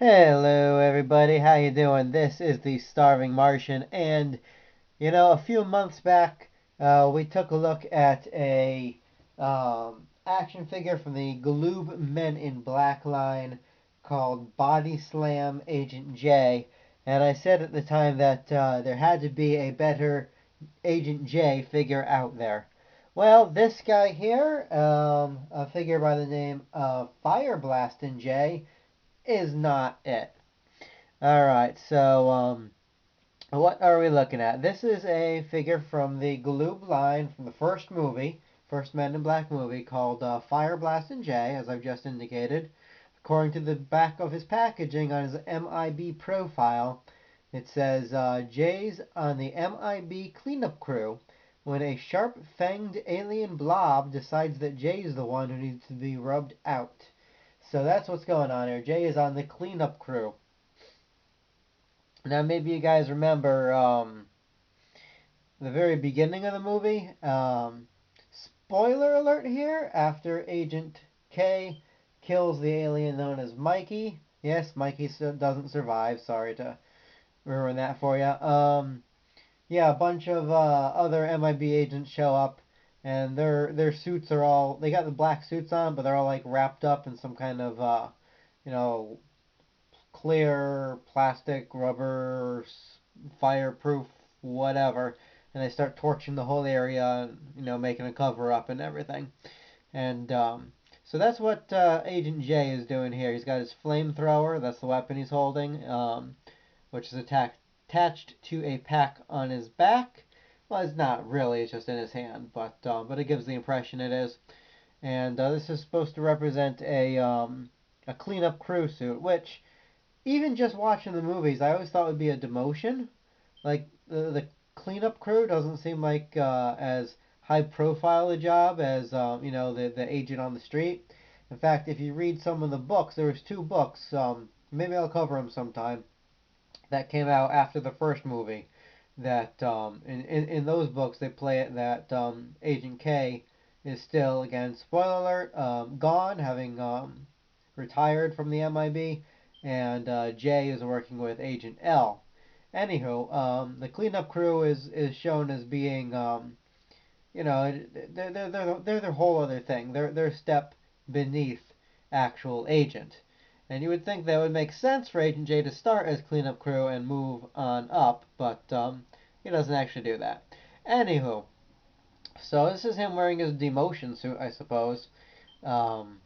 Hello everybody, how you doing? This is the Starving Martian, and a few months back we took a look at a action figure from the Galoob Men in Black line called Body Slam Agent J, and I said at the time that there had to be a better Agent J figure out there. Well, this guy here, a figure by the name of Fire Blastin J, is not it. Alright, so what are we looking at? This is a figure from the Galoob line from the first movie, first Men in Black movie, called Fire Blast and J, as I've just indicated. According to the back of his packaging on his MIB profile, it says J's on the MIB cleanup crew when a sharp-fanged alien blob decides that Jay's the one who needs to be rubbed out. So that's what's going on here. Jay is on the cleanup crew. Now, maybe you guys remember the very beginning of the movie. Spoiler alert here, after Agent K kills the alien known as Mikey. Yes, Mikey doesn't survive. Sorry to ruin that for you. Yeah, a bunch of other MIB agents show up, and their suits are all, they got the black suits on, but they're all like wrapped up in some kind of you know clear plastic, rubber, fireproof, whatever, and they start torching the whole area, and making a cover up and everything. And so that's what Agent J is doing here. He's got his flamethrower. That's the weapon he's holding, which is attached to a pack on his back. Well, it's not really. It's just in his hand, but it gives the impression it is. And this is supposed to represent a cleanup crew suit, which even just watching the movies, I always thought would be a demotion. Like the cleanup crew doesn't seem like as high profile a job as the agent on the street. In fact, if you read some of the books, there was two books. Maybe I'll cover them sometime. That came out after the first movie. That in those books they play it that Agent K is still, again, spoiler alert, gone, having retired from the MIB, and J is working with Agent L. Anywho, the cleanup crew is shown as being, they're their whole other thing. They're a step beneath actual agent. And you would think that would make sense for Agent J to start as cleanup crew and move on up, but he doesn't actually do that. Anywho, so this is him wearing his demotion suit, I suppose. Um,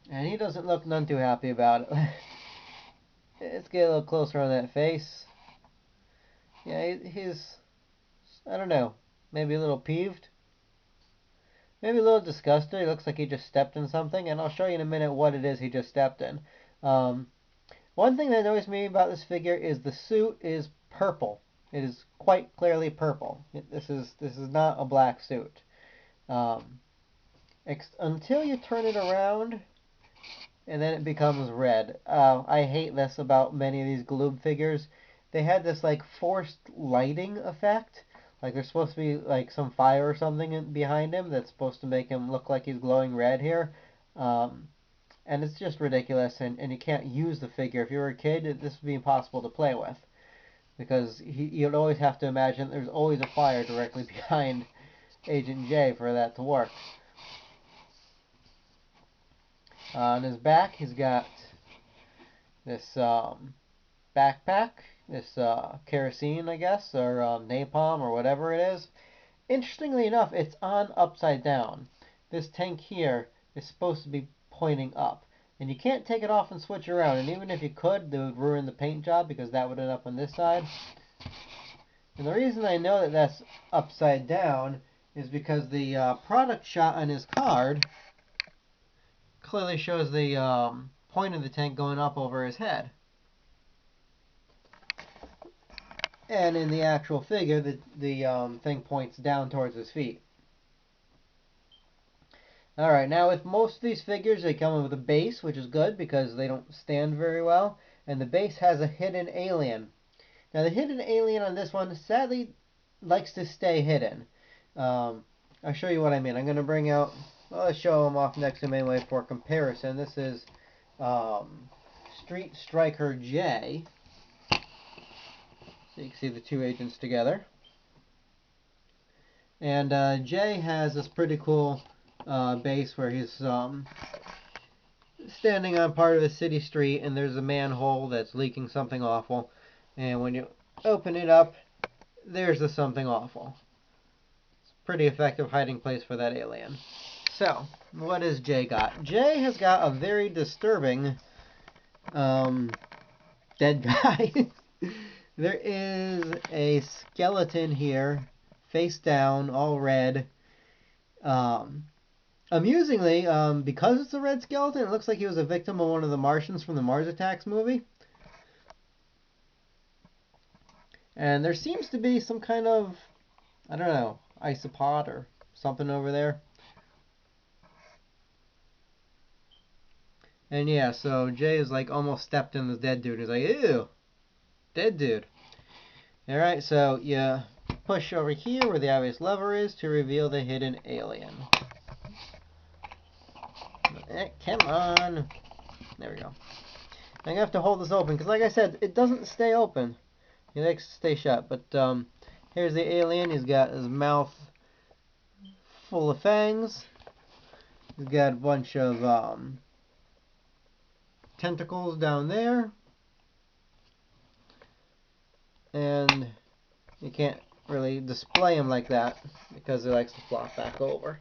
and he doesn't look none too happy about it. Let's get a little closer on that face. Yeah, he's, I don't know, maybe a little peeved. Maybe a little disgusted. He looks like he just stepped in something, and I'll show you in a minute what it is he just stepped in. Um, One thing that annoys me about this figure is the suit is purple. It is quite clearly purple. This is not a black suit. Um, until you turn it around, and then it becomes red. I hate this about many of these Galoob figures. They had this like forced lighting effect. Like there's supposed to be like some fire or something behind him that's supposed to make him look like he's glowing red here. Um, and it's just ridiculous, and you can't use the figure. If you were a kid, this would be impossible to play with. Because you'd always have to imagine there's always a fire directly behind Agent J for that to work. On his back, he's got this backpack, this kerosene, I guess, or napalm, or whatever it is. Interestingly enough, it's on upside down. This tank here is supposed to be pointing up. And you can't take it off and switch around. And even if you could, it would ruin the paint job because that would end up on this side. And the reason I know that that's upside down is because the product shot on his card clearly shows the point of the tank going up over his head. And in the actual figure, the thing points down towards his feet. Alright, now with most of these figures, they come with a base, which is good because they don't stand very well. And the base has a hidden alien. Now the hidden alien on this one, sadly, likes to stay hidden. I'll show you what I mean. I'm going to bring out, well, let's show them off next to him anyway for comparison. This is Street Striker J. So you can see the two agents together. And Jay has this pretty cool base where he's standing on part of a city street, and there's a manhole that's leaking something awful. And when you open it up, there's the something awful. It's a pretty effective hiding place for that alien. So, what has Jay got? Jay has got a very disturbing dead guy. There is a skeleton here, face down, all red. Amusingly, because it's a red skeleton, it looks like he was a victim of one of the Martians from the Mars Attacks movie. And there seems to be some kind of, I don't know, isopod or something over there. And yeah, so Jay is like almost stepped in this dead dude. He's like, ew, dead dude. Alright, so you push over here where the obvious lever is to reveal the hidden alien. Come on. There we go. I'm going to have to hold this open because, like I said, it doesn't stay open. It likes to stay shut. But here's the alien. He's got his mouth full of fangs. He's got a bunch of tentacles down there. And you can't really display him like that because he likes to flop back over.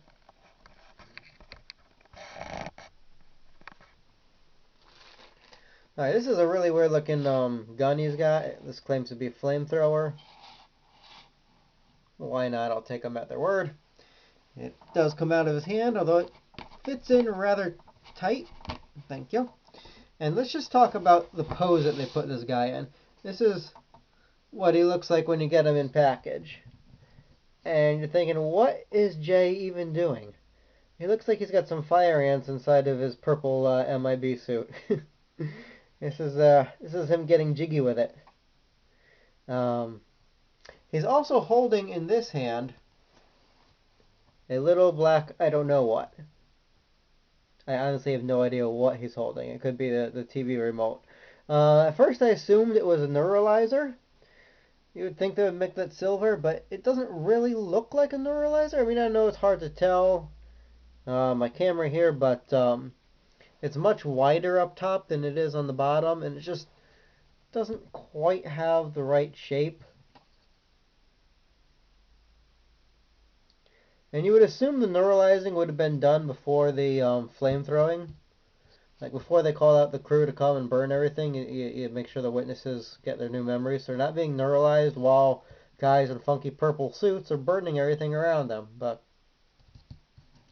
Alright, this is a really weird looking gun he's got. This claims to be a flamethrower. Why not? I'll take them at their word. It does come out of his hand, although it fits in rather tight. Thank you. And let's just talk about the pose that they put this guy in. This is what he looks like when you get him in package. And you're thinking, what is Jay even doing? He looks like he's got some fire ants inside of his purple MIB suit. This is him getting jiggy with it. He's also holding in this hand a little black, I don't know what. I honestly have no idea what he's holding. It could be the TV remote. At first I assumed it was a neuralizer. You would think they would make that silver, but it doesn't really look like a neuralizer. I mean, I know it's hard to tell my camera here, but it's much wider up top than it is on the bottom, and it just doesn't quite have the right shape. And you would assume the neuralizing would have been done before the flame throwing. Like before they call out the crew to come and burn everything, you make sure the witnesses get their new memories. So they're not being neuralized while guys in funky purple suits are burning everything around them. But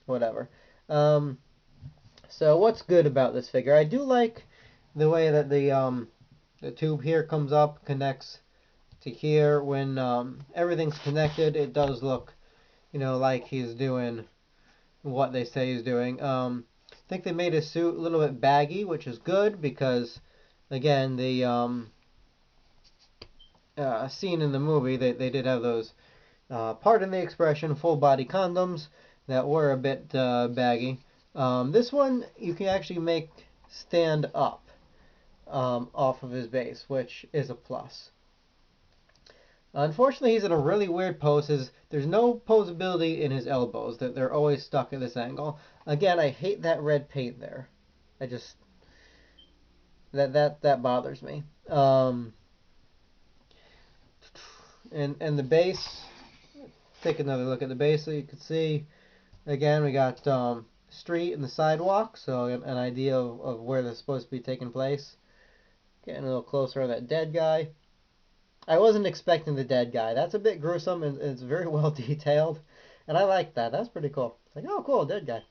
whatever. So what's good about this figure? I do like the way that the tube here comes up, connects to here. When everything's connected, it does look, you know, like he's doing what they say he's doing. I think they made his suit a little bit baggy, which is good because, again, the scene in the movie, they did have those, pardon the expression, full-body condoms that were a bit baggy. This one you can actually make stand up off of his base, which is a plus. Unfortunately, he's in a really weird pose. There's no posability in his elbows. They're always stuck at this angle. Again, I hate that red paint there. I just that bothers me. And the base. Take another look at the base so you can see. Again, we got street and the sidewalk, so an idea of where they're supposed to be taking place. Getting a little closer on that dead guy. I wasn't expecting the dead guy. That's a bit gruesome, and it's very well detailed. And I like that. That's pretty cool. It's like, oh, cool, dead guy.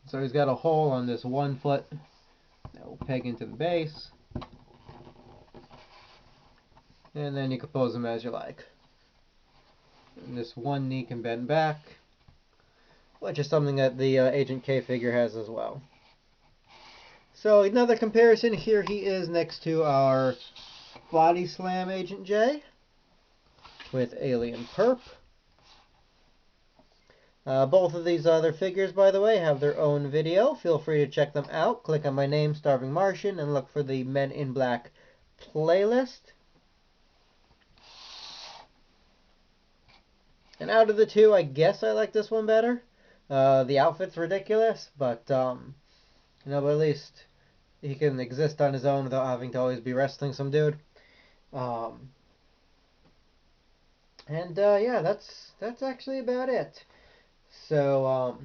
So he's got a hole on this 1 foot that will peg into the base. And then you can pose him as you like. And this one knee can bend back, which is something that the Agent K figure has as well. So another comparison, here he is next to our Body Slam Agent J with Alien Perp. Both of these other figures, by the way, have their own video. Feel free to check them out. Click on my name, Starving Martian, and look for the Men in Black playlist. And out of the two, I guess I like this one better. The outfit's ridiculous, but but at least he can exist on his own without having to always be wrestling some dude. Um, yeah, that's actually about it. So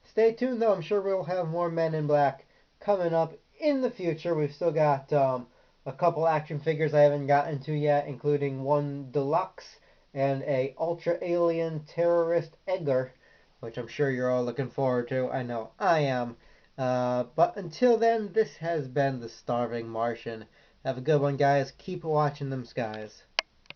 stay tuned, though. I'm sure we'll have more Men in Black coming up in the future. We've still got a couple action figures I haven't gotten to yet, including one deluxe and a Ultra Alien Terrorist Edgar, which I'm sure you're all looking forward to. I know I am. But until then, this has been the Starving Martian. Have a good one, guys. Keep watching them skies.